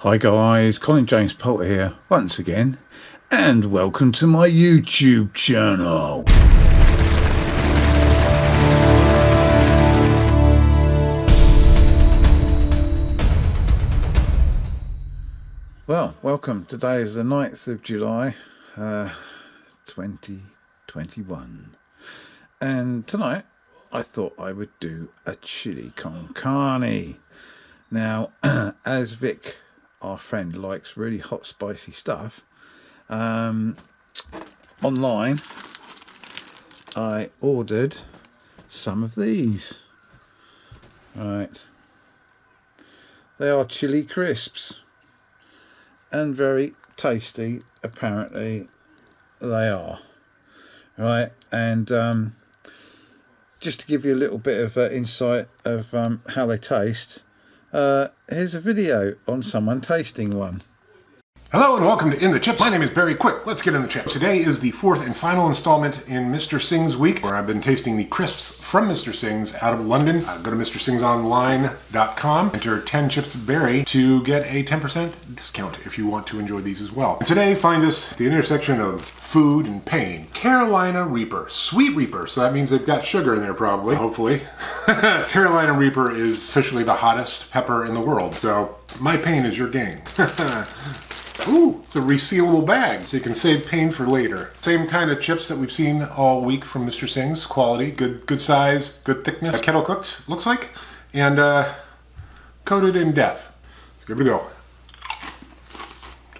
Hi guys, Colin James Potter here once again, and welcome to my YouTube channel. Well, welcome. Today is the 9th of July, 2021, and tonight I thought I would do a chili con carne. Now, as Vic, our friend, likes really hot spicy stuff, online I ordered some of these. Right, they are chili crisps and very tasty, apparently they are. Right, and just to give you a little bit of insight of how they taste, here's a video on someone tasting one. Hello and welcome to In the Chips. My name is Barry Quick. Let's get in the chips. Today is the fourth and final installment in Mr. Singh's week, where I've been tasting the crisps from Mr. Singh's out of London. Go to mrsingsonline.com, enter 10 chips Barry to get a 10% discount if you want to enjoy these as well. And today find us at the intersection of food and pain. Carolina Reaper, Sweet Reaper, so that means they've got sugar in there probably, hopefully. Carolina Reaper is officially the hottest pepper in the world, so my pain is your gain. Ooh, it's a resealable bag, so you can save pain for later. Same kind of chips that we've seen all week from Mr. Singh's. Quality, good size, good thickness. Kettle cooked, looks like, and coated in death. So here we go.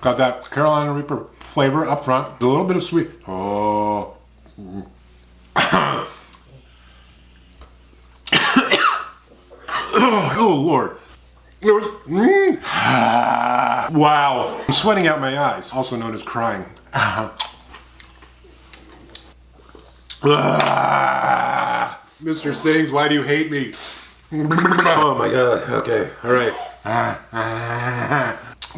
Got that Carolina Reaper flavor up front. A little bit of sweet. Oh. Oh, Lord. It was, wow. I'm sweating out my eyes, also known as crying. Mr. Singh's, why do you hate me? Oh my God, okay, all right.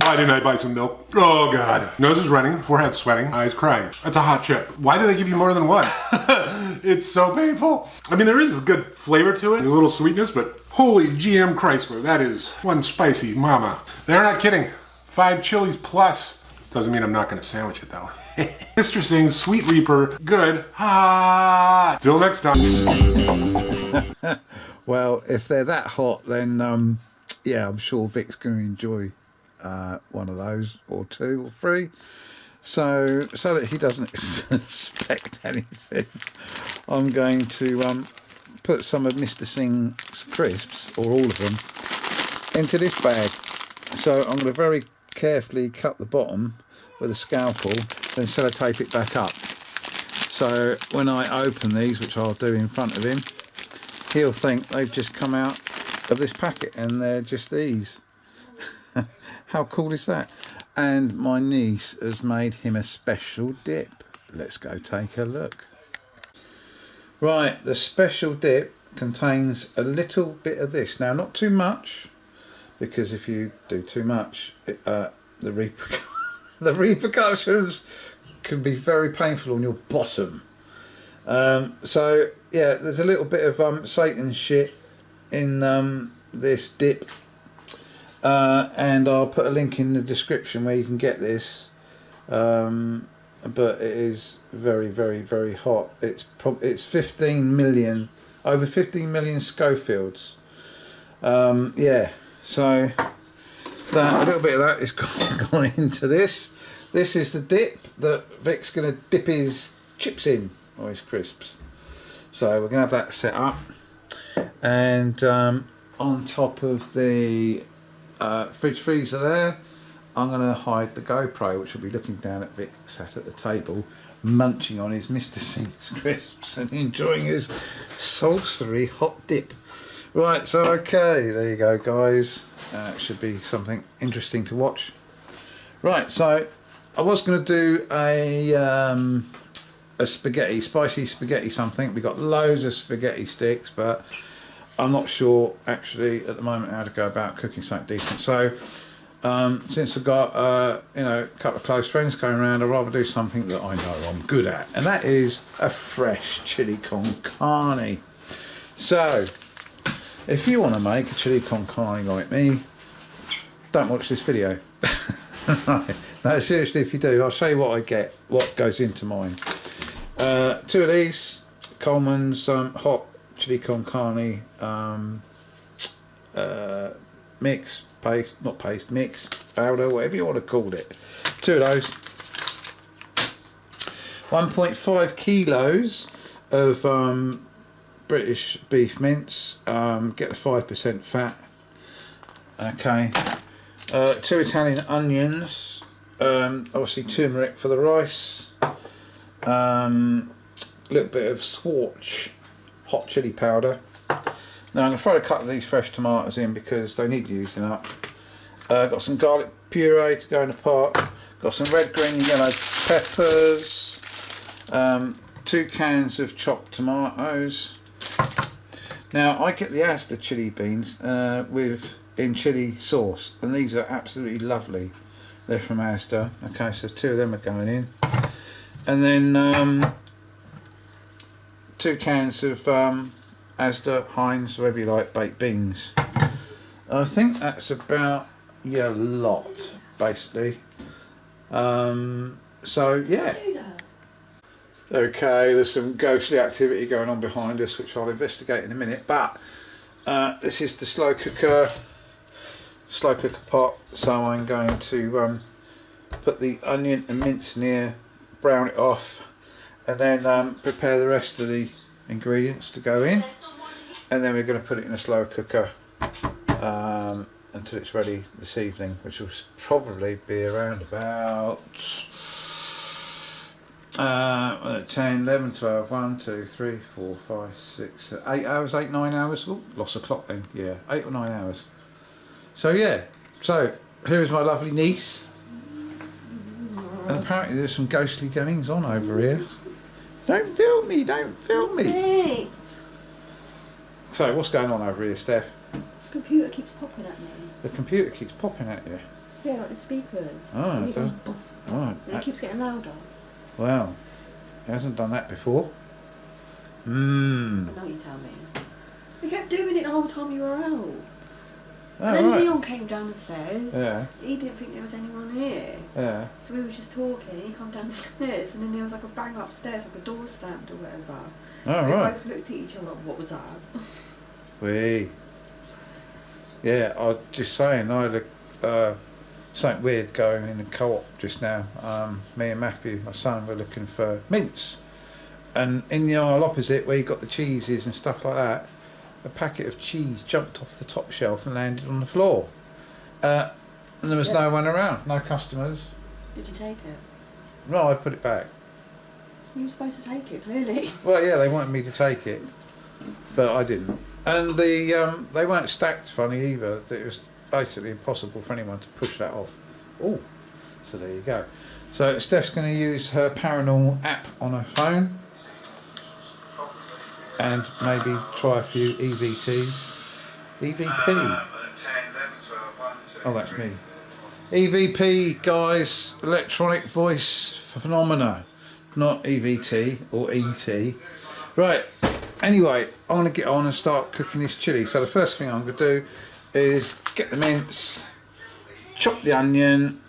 Why didn't I buy some milk? Oh God. Nose is running, forehead sweating, eyes crying. That's a hot chip. Why do they give you more than one? It's so painful. I mean, there is a good flavor to it, a little sweetness, but holy GM Chrysler, that is one spicy mama. They're not kidding. 5 chilies plus. Doesn't mean I'm not gonna sandwich it though. Mr. Singh's Sweet Reaper, good, hot. Till next time. Well, if they're that hot, then yeah, I'm sure Vic's going to enjoy one of those, or 2 or 3, so that he doesn't suspect anything. I'm going to put some of Mr. Singh's crisps, or all of them, into this bag. So I'm going to very carefully cut the bottom with a scalpel, then sellotape it back up. So when I open these, which I'll do in front of him, he'll think they've just come out of this packet and they're just these. How cool is that? And my niece has made him a special dip. Let's go take a look. Right, the special dip contains a little bit of this. Now, not too much, because if you do too much, the repercussions can be very painful on your bottom. So yeah, there's a little bit of Satan shit in this dip. And I'll put a link in the description where you can get this, but it is very, very, very hot. It's 15 million, over 15 million Schofields. Yeah, so that a little bit of that is gone into this. This is the dip that Vic's going to dip his chips in, or his crisps. So we're going to have that set up, and on top of the fridge freezer there, I'm going to hide the GoPro, which will be looking down at Vic sat at the table munching on his Mr. Singh's crisps and enjoying his sultry hot dip. Right, so okay, there you go guys, should be something interesting to watch. Right, so I was going to do a spaghetti, spicy spaghetti something. We got loads of spaghetti sticks, but I'm not sure actually at the moment how to go about cooking something decent. So since I've got you know, a couple of close friends going around, I'd rather do something that I know I'm good at, and that is a fresh chili con carne. So if you want to make a chili con carne like me, don't watch this video. Right. No, seriously, if you do, I'll show you what I get, what goes into mine. 2 of these Coleman's hot chili con carne mix paste, not paste, mix powder, whatever you want to call it. 2 of those. 1.5 kilos of British beef mince. Get the 5% fat. Okay. 2 Italian onions. Obviously turmeric for the rice. A little bit of Schwartz hot chili powder. Now I'm going to throw a couple of these fresh tomatoes in because they need using up. Got some garlic puree to go in the pot. Got some red, green and yellow peppers. 2 cans of chopped tomatoes. Now I get the Asda chili beans in chili sauce, and these are absolutely lovely. They're from Asda. Okay, so 2 of them are going in. And then 2 cans of Asda, Heinz, whatever you like, baked beans. I think that's about your lot, basically. So yeah. Okay, there's some ghostly activity going on behind us, which I'll investigate in a minute. But this is the slow cooker pot. So I'm going to put the onion and mince in here, brown it off, and then prepare the rest of the ingredients to go in. And then we're going to put it in a slow cooker until it's ready this evening, which will probably be around about 10, 11, 12, 1, 2, 3, 4, 5, 6, 8 hours, 8, 9 hours. Oh, lost the clock then. Yeah, 8 or 9 hours. So yeah, so here is my lovely niece. And apparently there's some ghostly goings on over here. Don't film me, don't film me. Hey. So what's going on over here, Steph? The computer keeps popping at me. The computer keeps popping at you. Yeah, like the speakers. Oh, it does. Oh, And it keeps getting louder. Wow, he hasn't done that before. I know you tell me. We kept doing it the whole time you were out. Oh, And then right. Leon came down the stairs. Yeah. He didn't think there was anyone here. Yeah. So we were just talking, he come downstairs and then there was like a bang upstairs, like a door slammed or whatever. Oh, We right. both looked at each other like, what was that? Wee. Yeah, I was just saying, I had something weird going in the co-op just now. Me and Matthew, my son, were looking for mince. And in the aisle opposite, where you got the cheeses and stuff like that, a packet of cheese jumped off the top shelf and landed on the floor. And there was no one around, no customers. Did you take it? No, I put it back. You were supposed to take it, clearly. Well, yeah, they wanted me to take it, but I didn't. And they weren't stacked funny either. It was basically impossible for anyone to push that off. Oh, so there you go. So Steph's going to use her Paranormal app on her phone and maybe try a few EVTs. EVP. Oh, that's me. EVP, guys, electronic voice phenomena, not EVT or ET. Right, anyway, I'm going to get on and start cooking this chilli. So the first thing I'm going to do is get the mince, chop the onion,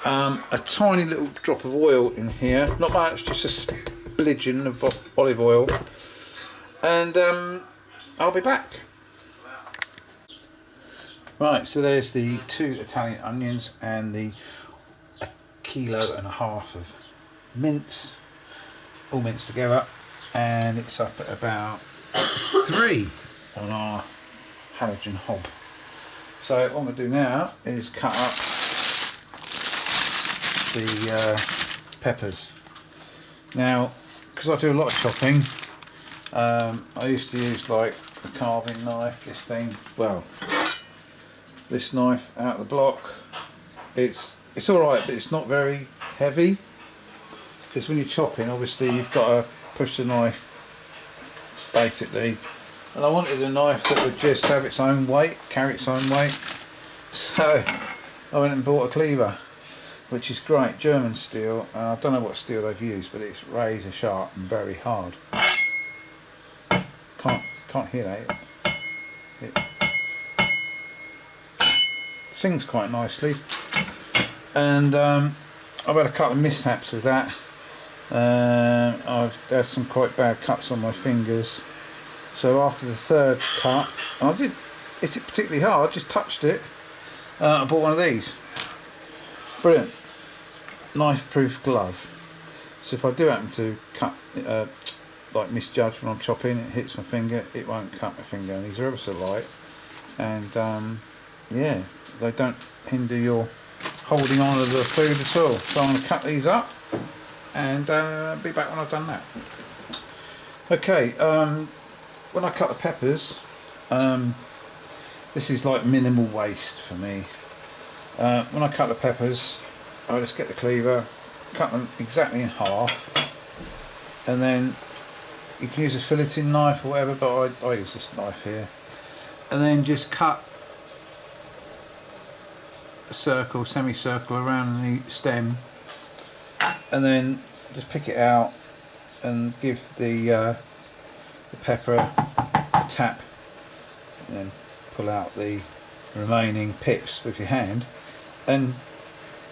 a tiny little drop of oil in here, not much, just a splidgen of olive oil, and I'll be back. Right, so there's the 2 Italian onions and the 1.5 kilos of mince, all minced together, and it's up at about 3 on our halogen hob. So what I'm going to do now is cut up the peppers. Now, because I do a lot of chopping, I used to use like the carving knife, this thing, well, this knife out of the block. It's alright, but it's not very heavy, because when you're chopping, obviously you've got to push the knife basically, and I wanted a knife that would just have its own weight, carry its own weight. So I went and bought a cleaver, which is great, German steel. I don't know what steel they've used, but it's razor sharp and very hard. Can't hear that. sings quite nicely. And I've had a couple of mishaps with that. I've had some quite bad cuts on my fingers. So after the third cut, I did hit it particularly hard, just touched it. I bought one of these. Brilliant. Knife-proof glove. So if I do happen to cut, like misjudge when I'm chopping, it hits my finger, it won't cut my finger. And these are ever so light. And yeah, they don't hinder your holding on to the food at all. So I'm going to cut these up and be back when I've done that. Okay, when I cut the peppers, this is like minimal waste for me. When I cut the peppers, I just get the cleaver, cut them exactly in half, and then you can use a filleting knife or whatever, but I use this knife here, and then just cut a circle, semicircle around the stem, and then just pick it out and give the pepper a tap, and then pull out the remaining pips with your hand, and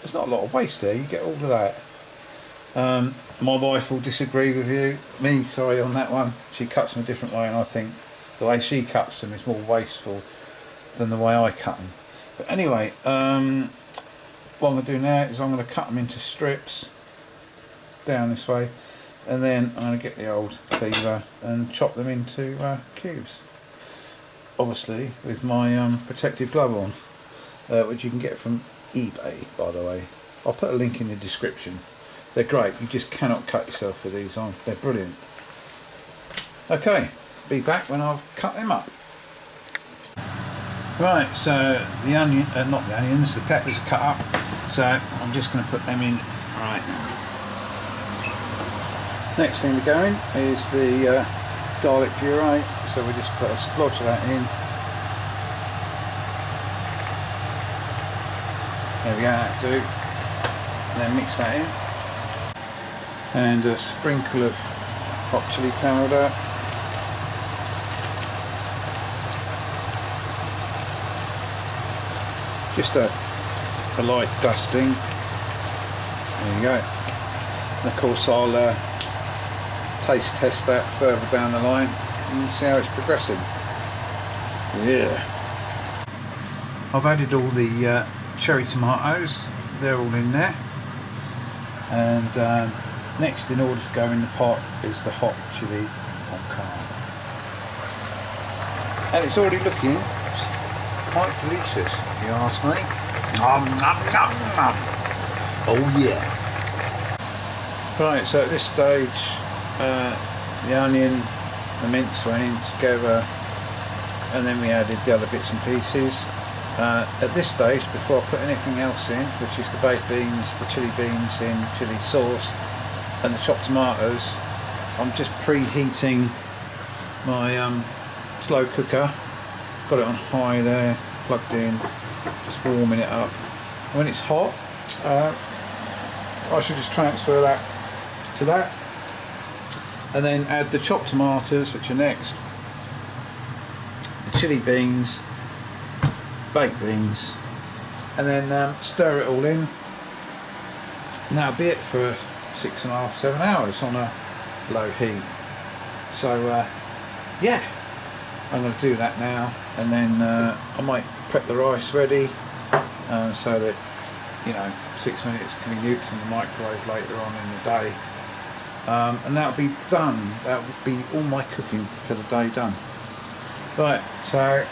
there's not a lot of waste there. You get all of that. My wife will disagree with me on that one. She cuts them a different way, and I think the way she cuts them is more wasteful than the way I cut them. But anyway, what I'm going to do now is I'm going to cut them into strips down this way, and then I'm going to get the old cleaver and chop them into cubes. Obviously with my protective glove on, which you can get from eBay, by the way. I'll put a link in the description. They're great. You just cannot cut yourself with these on. They're brilliant. Okay, be back when I've cut them up. Right, so the onion, not the onions, the peppers are cut up. So I'm just going to put them in right now. Next thing to go in is the garlic puree. So we just put a splodge of that in. There we go, that'll do. And then mix that in. And a sprinkle of hot chili powder. Just a light dusting. There you go. And of course I'll taste test that further down the line and see how it's progressing. Yeah. I've added all the cherry tomatoes, they're all in there, and next in order to go in the pot is the hot chili con carne, and it's already looking quite delicious if you ask me. Nom, nom, nom, nom. Oh yeah. Right, so at this stage the onion, the mince went in together, and then we added the other bits and pieces. At this stage, before I put anything else in, which is the baked beans, the chili beans in chili sauce and the chopped tomatoes, I'm just preheating my slow cooker. Got it on high there, plugged in, just warming it up. When it's hot, I should just transfer that to that, and then add the chopped tomatoes, which are next, the chili beans, baked beans, and then stir it all in. Now be it for 6.5–7 hours on a low heat. So yeah, I'm going to do that now, and then I might prep the rice ready so that 6 minutes can be nuked in the microwave later on in the day, and that'll be done. That will be all my cooking for the day done. Right, so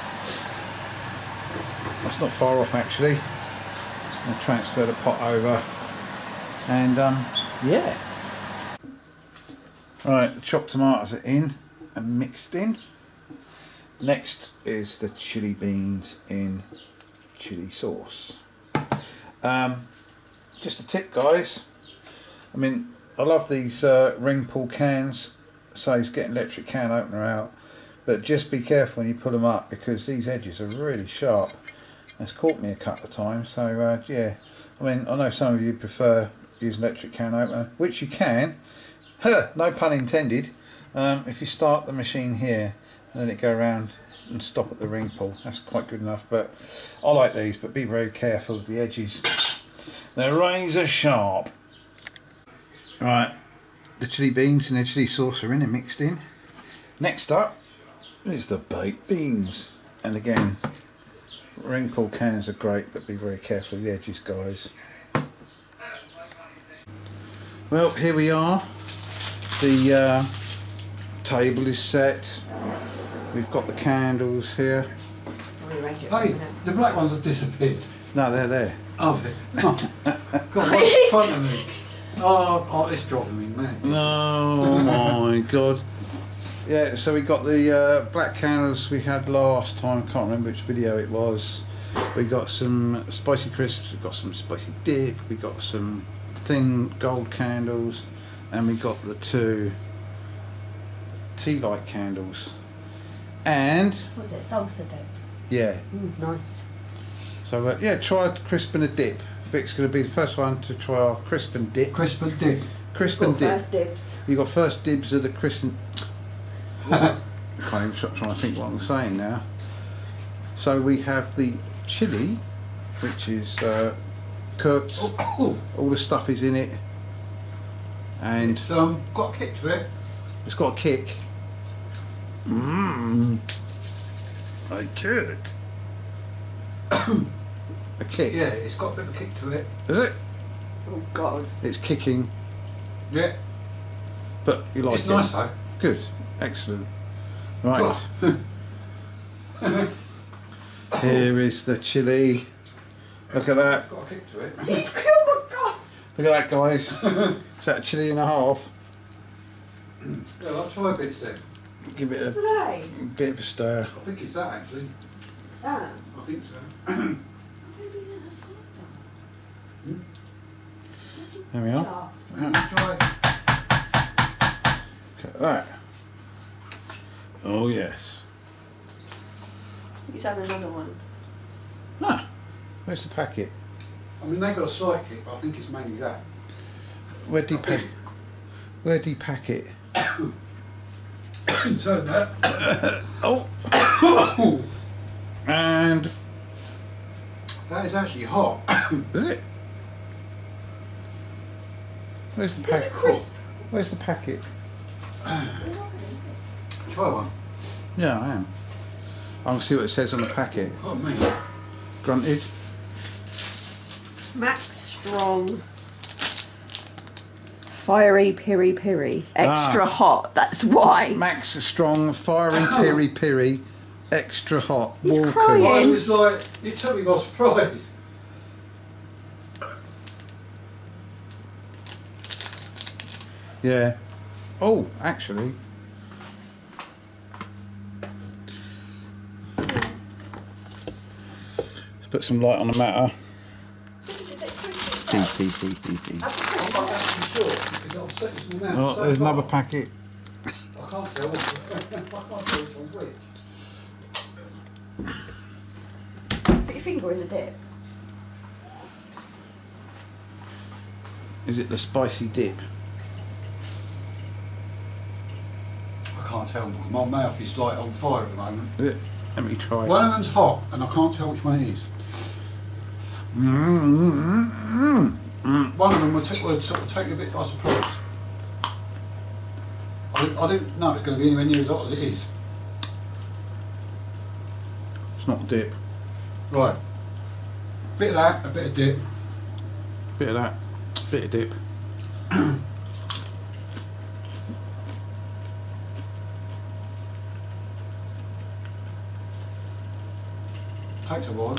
that's not far off actually. I'm going to transfer the pot over, and yeah. Right, the chopped tomatoes are in and mixed in. Next is the chili beans in chili sauce. Just a tip, guys. I mean, I love these ring pull cans. Saves getting electric can opener out, but just be careful when you pull them up, because these edges are really sharp. It's caught me a couple of times. So yeah, I mean, I know some of you prefer using electric can opener, which you can. No pun intended. If you start the machine here and let it go around and stop at the ring pull. That's quite good enough, but I like these, but be very careful with the edges. They're razor sharp. Right, the chili beans and the chili sauce are in and mixed in. Next up is the baked beans. And again, ring pull cans are great, but be very careful with the edges, guys. Well, here we are. The table is set. We've got the candles here. Hey, the black ones have disappeared. No, they're there. Oh, oh. God, what's in front of me? Oh, it's driving me mad. Oh my god. Yeah, so we got the black candles we had last time. Can't remember which video it was. We got some spicy crisps, we got some spicy dip, we got some thin gold candles, and we got the 2 tea light candles. And What's it? Salsa dip. yeah. Nice. So yeah, try a crisp and a dip. Vic's going to be the first one to try our crisp and dip. Crisp and dip. Crisp and dip. First dibs. You got first dibs of the crisp and... I can't even stop trying to think what I'm saying now. So we have the chili, which is cooked. All the stuff is in it, and It's got a kick to it. it's got a kick. Mmm. A kick. A kick. Yeah, it's got a bit of a kick to it. Is it? Oh God. It's kicking, Yeah, but you like it's it. nice though. Good. Excellent. Right. Here is the chili. Look at that. It's got a kick to it. Oh my God. Look at that, guys. Is that a chili and a half? Yeah, I'll try a bit then. Give it What's a today? bit of a stir. I think it's that actually. Ah. I think so. There we are. Try. Look at that. Oh yes. He's having another one. No. Where's the packet? I mean, they got a slight kick, but I think it's mainly that. Where do you pack? Where do you pack it? Turn that. Oh. And That is actually hot. is it? Where's the Is it packet? crisp? Where's the packet? Try one. Yeah, I am. I'll see what it says on the packet. Oh me. Grunted. Max Strong. Fiery piri piri. Extra hot, that's why. Max Strong, fiery piri piri, extra hot. He's Walker. crying. I was like, it took me by surprise. Yeah. Oh, actually. Let's put some light on the matter. I'm not actually sure because I'll set this one out. Oh, So there's far, another packet. I can't tell. Which one's which. Put your finger in the dip. Is it the spicy dip? I can't tell. My mouth is like on fire at the moment. Is it? Let me try. One of them's hot, and I can't tell which one it is. One of them would sort of take you a bit by surprise. I didn't know it was going to be anywhere near as hot as it is. It's not dip. Right. Bit of that, a bit of dip. Bit of that. Bit of dip. Takes a while.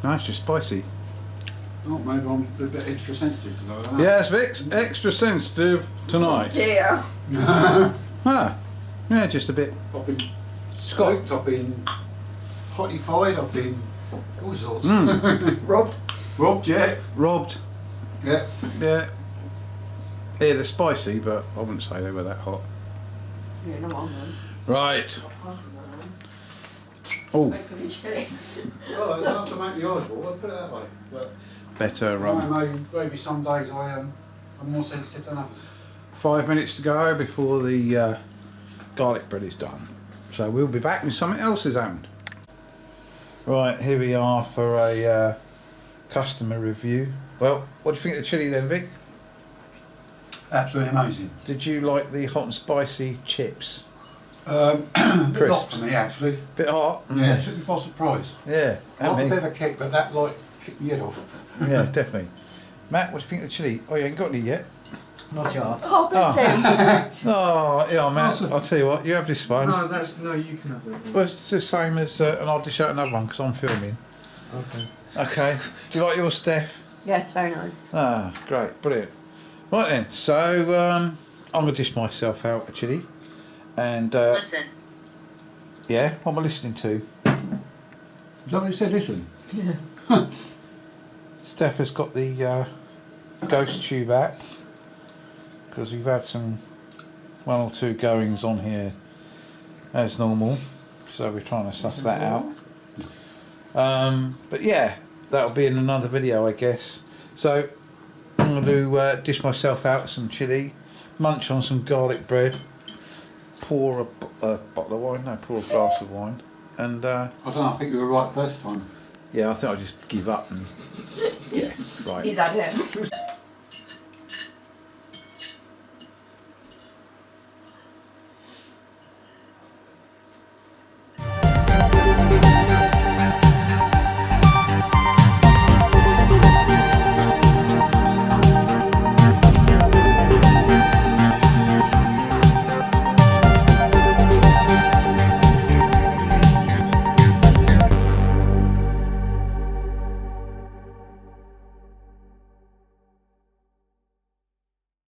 No, it's just spicy. Oh, maybe I'm a bit extra sensitive to that. Yes, Vic's extra sensitive tonight. Dear. Ah, yeah, just a bit. I've been Scott. spooked, I've been hottified, I've been all sorts. Robbed. Robbed, yeah. Robbed. Yeah. Yeah. Yeah, they're spicy, but I wouldn't say they were that hot. Yeah, no, I'm one. Right. Half of Oh, one. Wait for me, chili. Well, it's not to make the eyes ball, I'll put it that way. But better maybe some days I'm more sensitive than others. 5 minutes to go before the garlic bread is done. So we'll be back when something else has happened. Right, here we are for a customer review. Well, what do you think of the chilli then, Vic? Absolutely amazing. Did you like the hot and spicy chips? A bit hot Crisps. for me, actually. Bit hot? Yeah, it took me by surprise. Yeah. I like and a me. bit of a kick, but that like kicked my head off. Yeah, definitely. Matt, what do you think of the chilli? Oh, you ain't got any yet? Not yet. Oh, bless him. Oh, yeah, Matt, Awesome. I'll tell you what, you have this phone. No, you can have it. Well, it's the same as, and I'll dish out another one because I'm filming. Okay. Okay. Do you like yours, Steph? Yes, very nice. Ah, great, brilliant. Right then, so I'm going to dish myself out a chilli. And, Listen. yeah, what am I listening to? Is that what you said? Listen. Yeah. Steph has got the ghost tube out because we've had one or two goings on here as normal, so we're trying to suss that out. But yeah, that'll be in another video, I guess. So I'm going to dish myself out some chilli, munch on some garlic bread, pour a bottle of wine, no, pour a glass of wine, and I don't know, I think you were right first time. yeah, I think I'll just give up and yeah, right. He's had it.